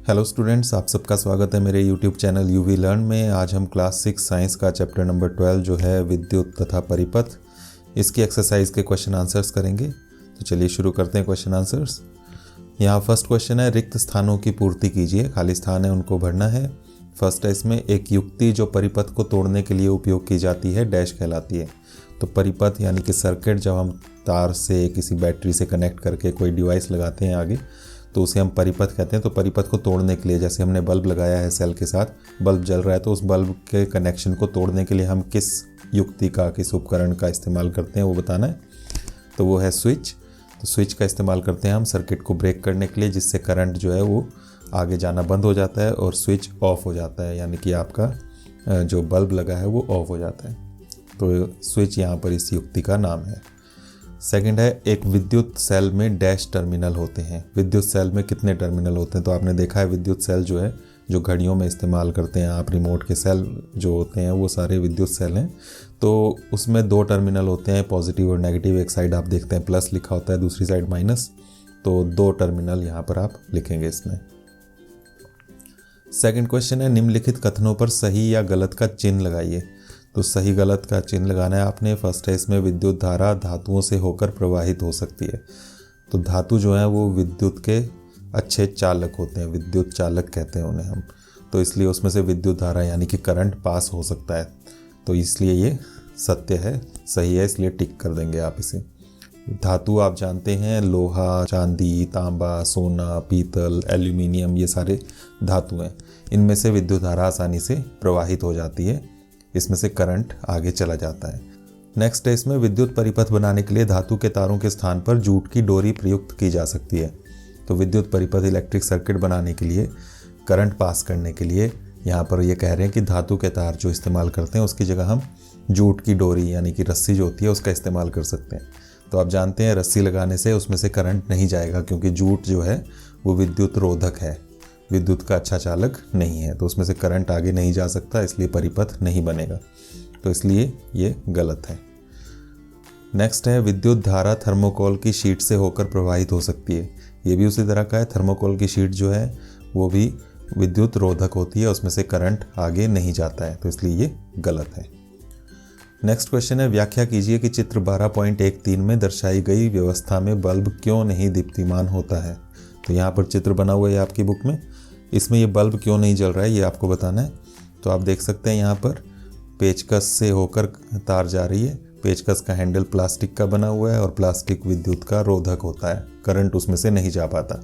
Hello students, आप सबका स्वागत है मेरे यूट्यूब चैनल यूवी लर्न में। आज हम क्लास 6 साइंस का चैप्टर नंबर 12 जो है विद्युत तथा परिपथ, इसकी एक्सरसाइज के क्वेश्चन आंसर्स करेंगे। तो चलिए शुरू करते हैं क्वेश्चन आंसर्स। यहाँ फर्स्ट क्वेश्चन है, रिक्त स्थानों की पूर्ति कीजिए। खाली स्थान है उनको भरना है। फर्स्ट है इसमें, एक युक्ति जो परिपथ को तोड़ने के लिए उपयोग की जाती है डैश कहलाती है। तो परिपथ यानी कि सर्किट, जब हम तार से किसी बैटरी से कनेक्ट करके कोई डिवाइस लगाते हैं आगे, तो उसे हम परिपथ कहते हैं। तो परिपथ को तोड़ने के लिए, जैसे हमने बल्ब लगाया है सेल के साथ, बल्ब जल रहा है, तो उस बल्ब के कनेक्शन को तोड़ने के लिए हम किस युक्ति का, किस उपकरण का इस्तेमाल करते हैं वो बताना है। तो वो है स्विच। तो स्विच का इस्तेमाल करते हैं हम सर्किट को ब्रेक करने के लिए, जिससे करंट जो है वो आगे जाना बंद हो जाता है और स्विच ऑफ हो जाता है, यानी कि आपका जो बल्ब लगा है वो ऑफ हो जाता है। तो स्विच यहाँ पर इस युक्ति का नाम है। सेकंड है, एक विद्युत सेल में डैश टर्मिनल होते हैं। विद्युत सेल में कितने टर्मिनल होते हैं? तो आपने देखा है विद्युत सेल जो है, जो घड़ियों में इस्तेमाल करते हैं आप, रिमोट के सेल जो होते हैं वो सारे विद्युत सेल हैं। तो उसमें 2 टर्मिनल होते हैं, पॉजिटिव और नेगेटिव। एक साइड आप देखते हैं प्लस लिखा होता है, दूसरी साइड माइनस। तो 2 टर्मिनल यहाँ पर आप लिखेंगे इसमें। सेकंड क्वेश्चन है, निम्नलिखित कथनों पर सही या गलत का चिन्ह लगाइए। तो सही गलत का चिन्ह लगाना है आपने। फर्स्ट है इसमें, विद्युत धारा धातुओं से होकर प्रवाहित हो सकती है। तो धातु जो है वो विद्युत के अच्छे चालक होते हैं, विद्युत चालक कहते हैं उन्हें हम। तो इसलिए उसमें से विद्युत धारा यानी कि करंट पास हो सकता है। तो इसलिए ये सत्य है, सही है, इसलिए टिक कर देंगे आप इसे। धातु आप जानते हैं, लोहा, चांदी, तांबा, सोना, पीतल, एल्यूमिनियम, ये सारे धातु हैं। इनमें से विद्युत धारा आसानी से प्रवाहित हो जाती है, इसमें से करंट आगे चला जाता है। नेक्स्ट है इसमें, विद्युत परिपथ बनाने के लिए धातु के तारों के स्थान पर जूट की डोरी प्रयुक्त की जा सकती है। तो विद्युत परिपथ, इलेक्ट्रिक सर्किट बनाने के लिए, करंट पास करने के लिए यहाँ पर ये कह रहे हैं कि धातु के तार जो इस्तेमाल करते हैं उसकी जगह हम जूट की डोरी यानी कि रस्सी जो होती है उसका इस्तेमाल कर सकते हैं। तो आप जानते हैं रस्सी लगाने से उसमें से करंट नहीं जाएगा, क्योंकि जूट जो है वो विद्युत रोधक है, विद्युत का अच्छा चालक नहीं है। तो उसमें से करंट आगे नहीं जा सकता, इसलिए परिपथ नहीं बनेगा। तो इसलिए ये गलत है। नेक्स्ट है, विद्युत धारा थर्मोकोल की शीट से होकर प्रवाहित हो सकती है। ये भी उसी तरह का है। थर्मोकोल की शीट जो है वो भी विद्युत रोधक होती है, उसमें से करंट आगे नहीं जाता है। तो इसलिए ये गलत है। नेक्स्ट क्वेश्चन है, व्याख्या कीजिए कि चित्र 12.13 में दर्शाई गई व्यवस्था में बल्ब क्यों नहीं दीप्तिमान होता है। तो यहाँ पर चित्र बना हुआ है आपकी बुक में, इसमें ये बल्ब क्यों नहीं जल रहा है ये आपको बताना है। तो आप देख सकते हैं यहाँ पर पेचकस से होकर तार जा रही है। पेचकस का हैंडल प्लास्टिक का बना हुआ है और प्लास्टिक विद्युत का रोधक होता है, करंट उसमें से नहीं जा पाता,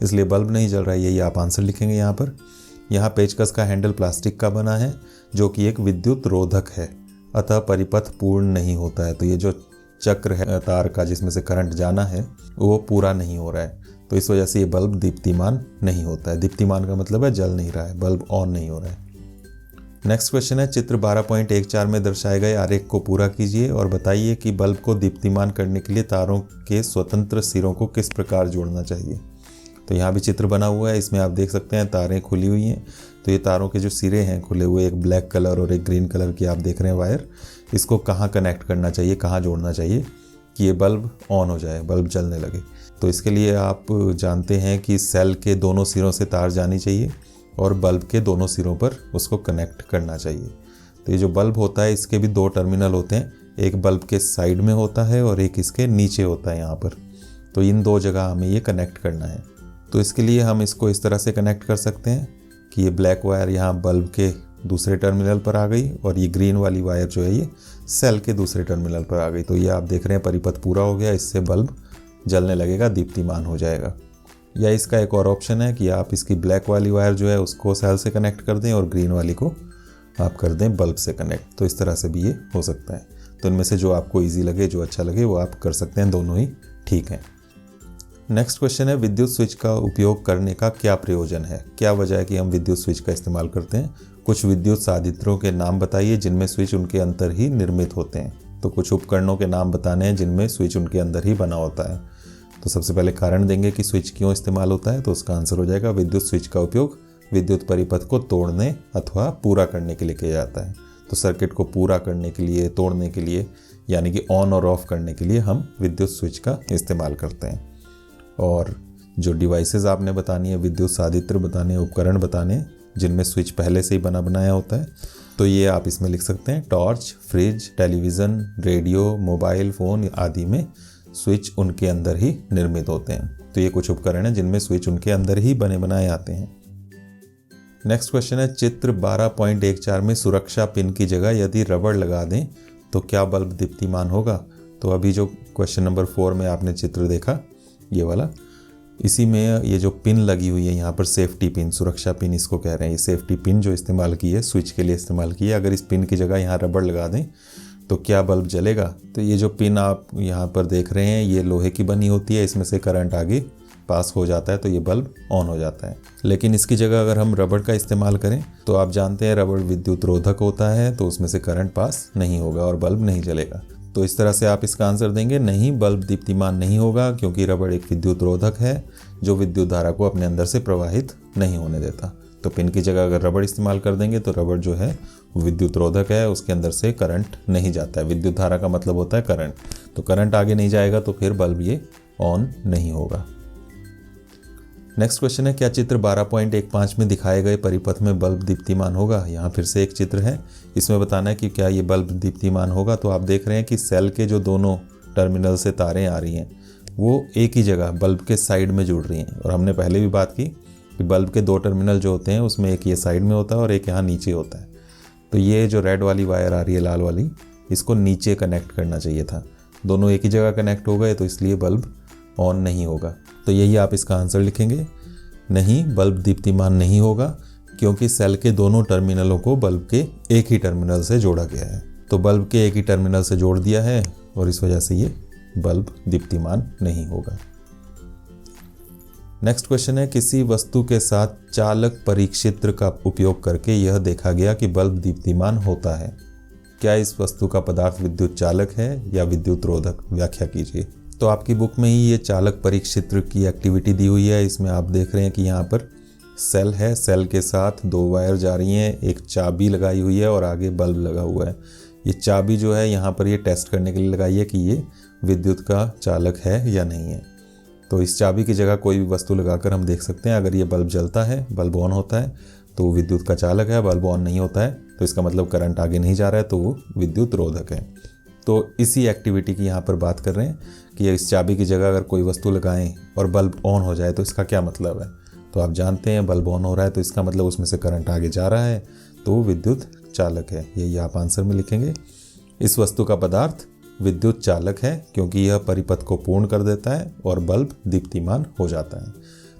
इसलिए बल्ब नहीं जल रहा है। यही आप आंसर लिखेंगे यहाँ पर। यहाँ पेचकस का हैंडल प्लास्टिक का बना है जो कि एक विद्युत रोधक है, अतः परिपथ पूर्ण नहीं होता है। तो ये जो चक्र है तार का जिसमें से करंट जाना है वो पूरा नहीं हो रहा है, तो इस वजह से ये बल्ब दीप्तिमान नहीं होता है। दीप्तिमान का मतलब है जल नहीं रहा है, बल्ब ऑन नहीं हो रहा है। नेक्स्ट क्वेश्चन है, चित्र 12.14 में दर्शाए गए आरेख को पूरा कीजिए और बताइए कि बल्ब को दीप्तिमान करने के लिए तारों के स्वतंत्र सिरों को किस प्रकार जोड़ना चाहिए। तो यहाँ भी चित्र बना हुआ है, इसमें आप देख सकते हैं तारें खुली हुई हैं। तो ये तारों के जो सिरे हैं खुले हुए, एक ब्लैक कलर और एक ग्रीन कलर की आप देख रहे हैं वायर, इसको कहाँ कनेक्ट करना चाहिए, कहाँ जोड़ना चाहिए कि ये बल्ब ऑन हो जाए, बल्ब जलने लगे। तो इसके लिए आप जानते हैं कि सेल के दोनों सिरों से तार जानी चाहिए और बल्ब के दोनों सिरों पर उसको कनेक्ट करना चाहिए। तो ये जो बल्ब होता है इसके भी 2 टर्मिनल होते हैं, एक बल्ब के साइड में होता है और एक इसके नीचे होता है यहाँ पर। तो इन 2 जगह हमें ये कनेक्ट करना है। तो इसके लिए हम इसको इस तरह से कनेक्ट कर सकते हैं कि ये ब्लैक वायर यहाँ बल्ब के दूसरे टर्मिनल पर आ गई और ये ग्रीन वाली वायर जो है ये सेल के दूसरे टर्मिनल पर आ गई। तो ये आप देख रहे हैं परिपथ पूरा हो गया, इससे बल्ब जलने लगेगा, दीप्तिमान हो जाएगा। या इसका एक और ऑप्शन है कि आप इसकी ब्लैक वाली वायर जो है उसको सेल से कनेक्ट कर दें और ग्रीन वाली को आप कर दें बल्ब से कनेक्ट। तो इस तरह से भी ये हो सकता है। तो इनमें से जो आपको ईजी लगे, जो अच्छा लगे वो आप कर सकते हैं, दोनों ही ठीक हैं। नेक्स्ट क्वेश्चन है, विद्युत स्विच का उपयोग करने का क्या प्रयोजन है, क्या वजह है कि हम विद्युत स्विच का इस्तेमाल करते हैं। कुछ विद्युत साधित्रों के नाम बताइए जिनमें स्विच उनके अंदर ही निर्मित होते हैं। तो कुछ उपकरणों के नाम बताने हैं जिनमें स्विच उनके अंदर ही बना होता है। तो सबसे पहले कारण देंगे कि स्विच क्यों इस्तेमाल होता है, तो उसका आंसर हो जाएगा विद्युत स्विच का उपयोग विद्युत परिपथ को तोड़ने अथवा पूरा करने के लिए किया जाता है। तो सर्किट को पूरा करने के लिए, तोड़ने के लिए, यानी कि ऑन और ऑफ करने के लिए हम विद्युत स्विच का इस्तेमाल करते हैं। और जो डिवाइसेस आपने बतानी है, विद्युत साधित्र बताने, उपकरण बताने जिनमें स्विच पहले से ही बना बनाया होता है, तो ये आप इसमें लिख सकते हैं। Torch, fridge, television, radio, mobile phone आदि में स्विच उनके अंदर ही निर्मित होते हैं। तो ये कुछ उपकरण हैं जिनमें स्विच उनके अंदर ही बने बनाए आते हैं। नेक्स्ट क्वेश्चन है, चित्र 12.14 में सुरक्षा पिन की जगह यदि रबड़ लगा दें तो क्या बल्ब दीप्तिमान होगा? तो अभी जो क्वेश्चन नंबर 4 में आपने चित्र देखा, ये वाला, इसी में ये जो पिन लगी हुई है यहाँ पर, सेफ्टी पिन, सुरक्षा पिन इसको कह रहे हैं, ये सेफ्टी पिन जो इस्तेमाल की है, स्विच के लिए इस्तेमाल की है, अगर इस पिन की जगह यहाँ रबड़ लगा दें तो क्या बल्ब जलेगा? तो ये जो पिन आप यहाँ पर देख रहे हैं ये लोहे की बनी होती है, इसमें से करंट आगे पास हो जाता है तो ये बल्ब ऑन हो जाता है। लेकिन इसकी जगह अगर हम रबड़ का इस्तेमाल करें तो आप जानते हैं रबड़ विद्युत रोधक होता है, तो उसमें से करंट पास नहीं होगा और बल्ब नहीं जलेगा। तो इस तरह से आप इसका आंसर देंगे, नहीं, बल्ब दीप्तिमान नहीं होगा, क्योंकि रबड़ एक विद्युत रोधक है जो विद्युत धारा को अपने अंदर से प्रवाहित नहीं होने देता। तो पिन की जगह अगर रबड़ इस्तेमाल कर देंगे तो रबड़ जो है वो विद्युत रोधक है, उसके अंदर से करंट नहीं जाता है। विद्युत धारा का मतलब होता है करंट, तो करंट आगे नहीं जाएगा तो फिर बल्ब ये ऑन नहीं होगा। नेक्स्ट क्वेश्चन है, क्या चित्र 12.15 में दिखाए गए परिपथ में बल्ब दीप्तिमान होगा? यहाँ फिर से एक चित्र है, इसमें बताना है कि क्या ये बल्ब दीप्तिमान होगा। तो आप देख रहे हैं कि सेल के जो दोनों टर्मिनल से तारें आ रही हैं वो एक ही जगह बल्ब के साइड में जुड़ रही हैं। और हमने पहले भी बात की कि बल्ब के दो टर्मिनल जो होते हैं उसमें एक ये साइड में होता है और एक यहाँ नीचे होता है। तो ये जो रेड वाली वायर आ रही है, लाल वाली, इसको नीचे कनेक्ट करना चाहिए था, दोनों एक ही जगह कनेक्ट हो गए तो इसलिए बल्ब ऑन नहीं होगा। तो यही आप इसका आंसर लिखेंगे, नहीं, बल्ब दीप्तिमान नहीं होगा, क्योंकि सेल के दोनों टर्मिनलों को बल्ब के एक ही टर्मिनल से जोड़ा गया है। तो बल्ब के एक ही टर्मिनल से जोड़ दिया है और इस वजह से ये बल्ब दीप्तिमान नहीं होगा। नेक्स्ट क्वेश्चन है, किसी वस्तु के साथ चालक परीक्षित्र का उपयोग करके यह देखा गया कि बल्ब दीप्तिमान होता है। क्या इस वस्तु का पदार्थ विद्युत चालक है या विद्युत रोधक? व्याख्या कीजिए। तो आपकी बुक में ही ये चालक परीक्षित्र की एक्टिविटी दी हुई है। इसमें आप देख रहे हैं कि यहाँ पर सेल है, सेल के साथ दो वायर जा रही हैं, एक चाबी लगाई हुई है और आगे बल्ब लगा हुआ है। ये चाबी जो है यहाँ पर ये टेस्ट करने के लिए लगाई है कि ये विद्युत का चालक है या नहीं है। तो इस चाबी की जगह कोई भी वस्तु लगाकर हम देख सकते हैं, अगर ये बल्ब जलता है, बल्ब ऑन होता है तो वो विद्युत का चालक है, बल्ब ऑन नहीं होता है तो इसका मतलब करंट आगे नहीं जा रहा है तो वो विद्युत रोधक है। तो इसी एक्टिविटी की यहाँ पर बात कर रहे हैं कि इस चाबी की जगह अगर कोई वस्तु लगाएं और बल्ब ऑन हो जाए तो इसका क्या मतलब है। तो आप जानते हैं बल्ब ऑन हो रहा है तो इसका मतलब उसमें से करंट आगे जा रहा है तो वो विद्युत चालक है। यही आप आंसर में लिखेंगे। इस वस्तु का पदार्थ विद्युत चालक है क्योंकि यह परिपथ को पूर्ण कर देता है और बल्ब दीप्तिमान हो जाता है।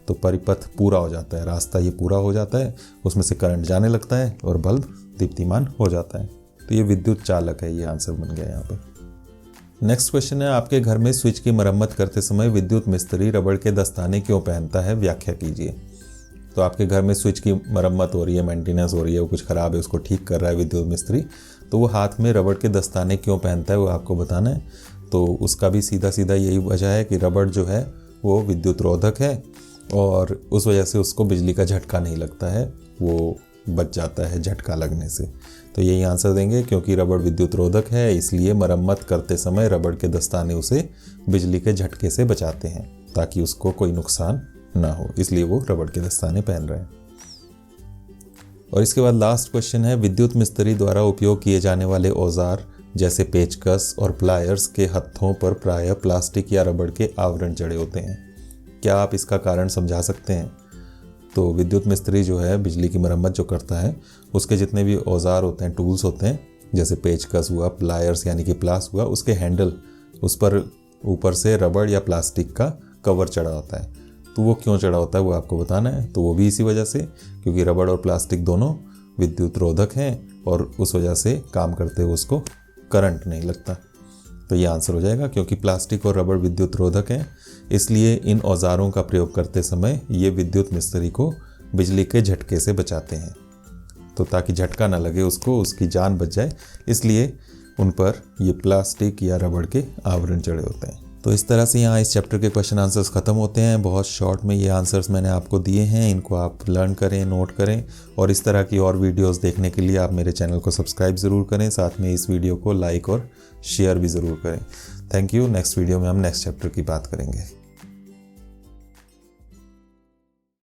तो परिपथ पूरा हो जाता है, रास्ता ये पूरा हो जाता है, उसमें से करंट जाने लगता है और बल्ब दीप्तिमान हो जाता है। तो ये विद्युत चालक है, ये आंसर बन गया यहाँ पर। नेक्स्ट क्वेश्चन है, आपके घर में स्विच की मरम्मत करते समय विद्युत मिस्त्री रबड़ के दस्ताने क्यों पहनता है? व्याख्या कीजिए। तो आपके घर में स्विच की मरम्मत हो रही है, मेंटेनेंस हो रही है, वो कुछ ख़राब है, उसको ठीक कर रहा है विद्युत मिस्त्री, तो वो हाथ में रबड़ के दस्ताने क्यों पहनता है वो आपको बताना है। तो उसका भी सीधा सीधा यही वजह है कि रबड़ जो है वो विद्युत रोधक है और उस वजह से उसको बिजली का झटका नहीं लगता है, वो बच जाता है झटका लगने से। तो यही आंसर देंगे, क्योंकि रबड़ विद्युत रोधक है इसलिए मरम्मत करते समय रबड़ के दस्ताने उसे बिजली के झटके से बचाते हैं ताकि उसको कोई नुकसान ना हो, इसलिए वो रबड़ के दस्ताने पहन रहे हैं। और इसके बाद लास्ट क्वेश्चन है, विद्युत मिस्त्री द्वारा उपयोग किए जाने वाले औजार जैसे पेचकस और प्लायर्स के हत्थों पर प्रायः प्लास्टिक या रबड़ के आवरण जड़े होते हैं। क्या आप इसका कारण समझा सकते हैं? तो विद्युत मिस्त्री जो है बिजली की मरम्मत जो करता है उसके जितने भी औजार होते हैं, टूल्स होते हैं, जैसे पेचकस हुआ, प्लायर्स यानी कि प्लास हुआ, उसके हैंडल, उस पर ऊपर से रबड़ या प्लास्टिक का कवर चढ़ा होता है। तो वो क्यों चढ़ा होता है वो आपको बताना है। तो वो भी इसी वजह से, क्योंकि रबड़ और प्लास्टिक दोनों विद्युत रोधक हैं और उस वजह से काम करते हुए उसको करंट नहीं लगता। तो ये आंसर हो जाएगा, क्योंकि प्लास्टिक और रबड़ विद्युत रोधक हैं इसलिए इन औजारों का प्रयोग करते समय ये विद्युत मिस्त्री को बिजली के झटके से बचाते हैं। तो ताकि झटका ना लगे उसको, उसकी जान बच जाए, इसलिए उन पर ये प्लास्टिक या रबड़ के आवरण चढ़े होते हैं। तो इस तरह से यहाँ इस चैप्टर के क्वेश्चन आंसर्स ख़त्म होते हैं। बहुत शॉर्ट में ये आंसर्स मैंने आपको दिए हैं, इनको आप लर्न करें, नोट करें और इस तरह की और वीडियोस देखने के लिए आप मेरे चैनल को सब्सक्राइब ज़रूर करें, साथ में इस वीडियो को लाइक और शेयर भी ज़रूर करें। Thank you. नेक्स्ट वीडियो में हम नेक्स्ट चैप्टर की बात करेंगे।